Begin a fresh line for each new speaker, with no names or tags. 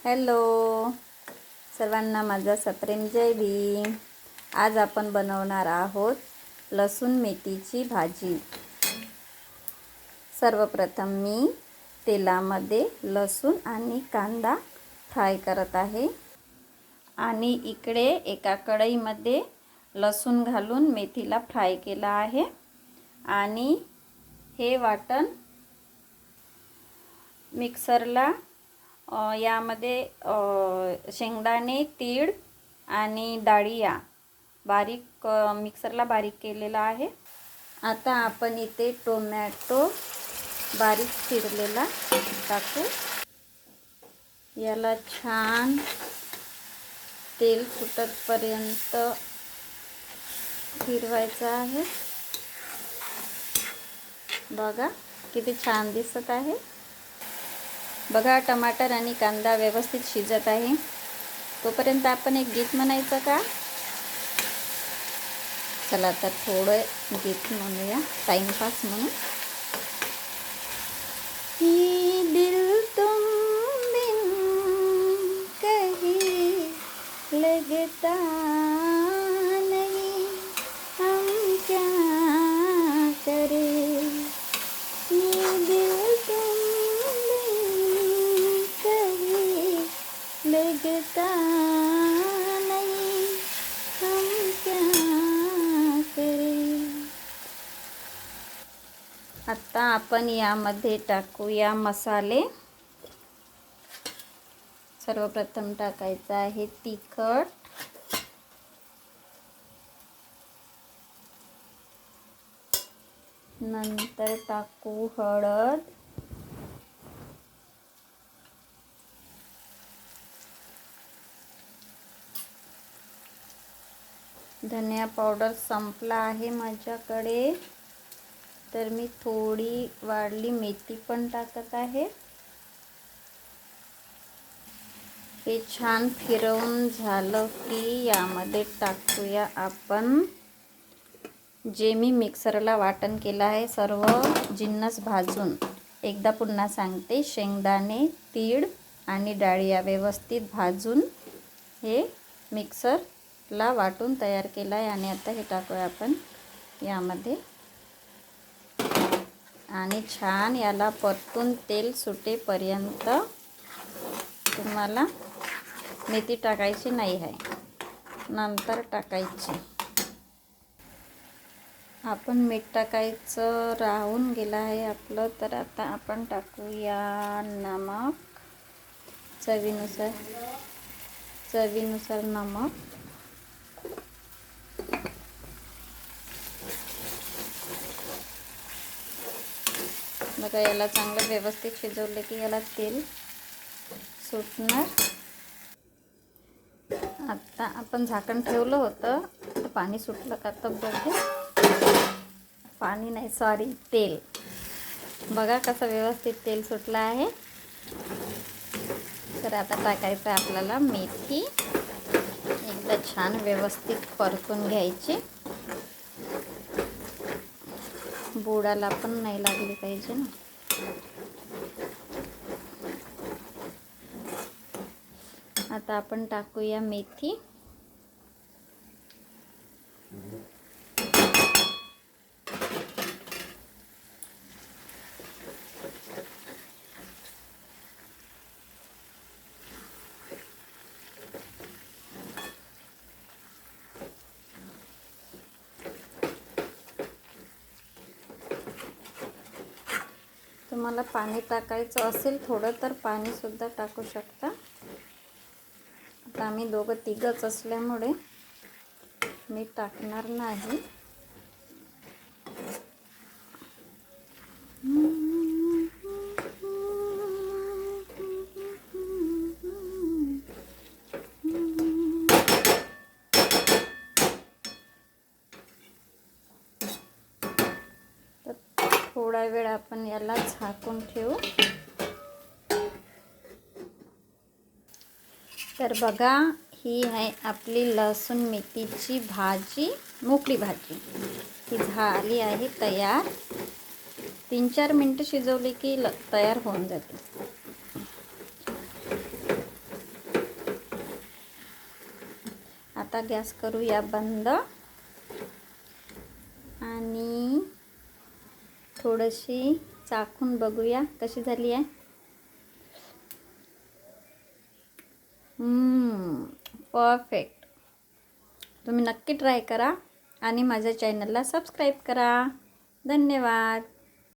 Hello सर्वांना, माझा सप्रेम जय भीम. आज आपण बनवणार आहोत लसूण मेथीची भाजी. सर्वप्रथम मी तेलामध्ये लसूण आणि कांदा फ्राय करत आहे आणि इकडे एका कढईमध्ये लसूण घालून मेथीला फ्राय केला आहे आणि हे वाटण मिक्सरला यामध्ये शेंगदाणे, तीळ आणि डाळिया बारीक मिक्सरला बारीक केलेला आहे. आता आपण इथे टोमॅटो बारीक चिरलेला टाकू. याला छान तेल सुटतपर्यंत फिरवायचं आहे. बघा किती छान दिसत आहे. बघा टमाटर आणि कांदा व्यवस्थित शिजत आहे. तोपर्यंत आपण एक गीत म्हणायचं का? चला तर थोडं गीत म्हणूया, टाइमपास म्हणून. ही दिल तुम बिन कहीं लगता नहीं, हम क्या करें. ये दिल तुम बिन कहीं लगता नहीं, हम क्या करें. आता आपण यामध्ये टाकूया मसाले. सर्वप्रथम टाकायचं आहे तिखट, नंतर टाकू हळद, धनिया पावडर संपला आहे माझ्याकडे, तर मी थोडी वाढली मेथी पण टाकत आहे. हे छान फिरवून झालं की यामध्ये टाकूया आपण जे मी मिक्सरला वाटण केलं आहे सर्व जिन्नस भाजून. एकदा पुन्हा सांगते, शेंगदाणे, तीळ आणि डाळिया व्यवस्थित भाजून हे मिक्सरला वाटून तयार केलं आहे. आणि आता हे टाकूया आपण यामध्ये आणि छान याला परतून तेल सुटेपर्यंत. तुम्हाला मेथी टाकायची नाही आहे, नंतर टाकायची. आपण मीठ टाकायचं राहून गेलं आहे आपलं, तर आता आपण टाकूया नमक. चवीनुसार नमक. बघा याला चांगलं व्यवस्थित शिजवले की याला तेल सुटणार. आता आपण झाकण ठेवलं होतं, तर पाणी सुटलं का तर बघू. पाणी नाही, सॉरी, तेल. बघा कसं व्यवस्थित तेल सुटलं आहे. तर आता टाकायचं आपल्याला मेथी. एकदा छान व्यवस्थित परतून घ्यायची. बुडाला पण नाही लागली पाहिजे ना. आता आपण टाकूया मेथी. तुम्हाला पाणी टाकायचं असेल थोडं तर पाणीसुद्धा टाकू शकता. आता आम्ही दोघं तिघंच असल्यामुळे मी टाकणार नाही. थोडा वेळ आपण याला झाकून ठेवू. तर बघा, ही आहे आपली लसूण मेथीची भाजी, मोकळी भाजी. ही झाली आहे तयार. 3-4 मिनटं शिजवली की तयार होऊन जाते. आता गॅस करूया बंद आणि थोडीशी चाखून बघूया कशी झाली आहे. परफेक्ट. तुम्ही नक्की ट्राय करा आणि माझ्या चॅनलला सबस्क्राईब करा. धन्यवाद.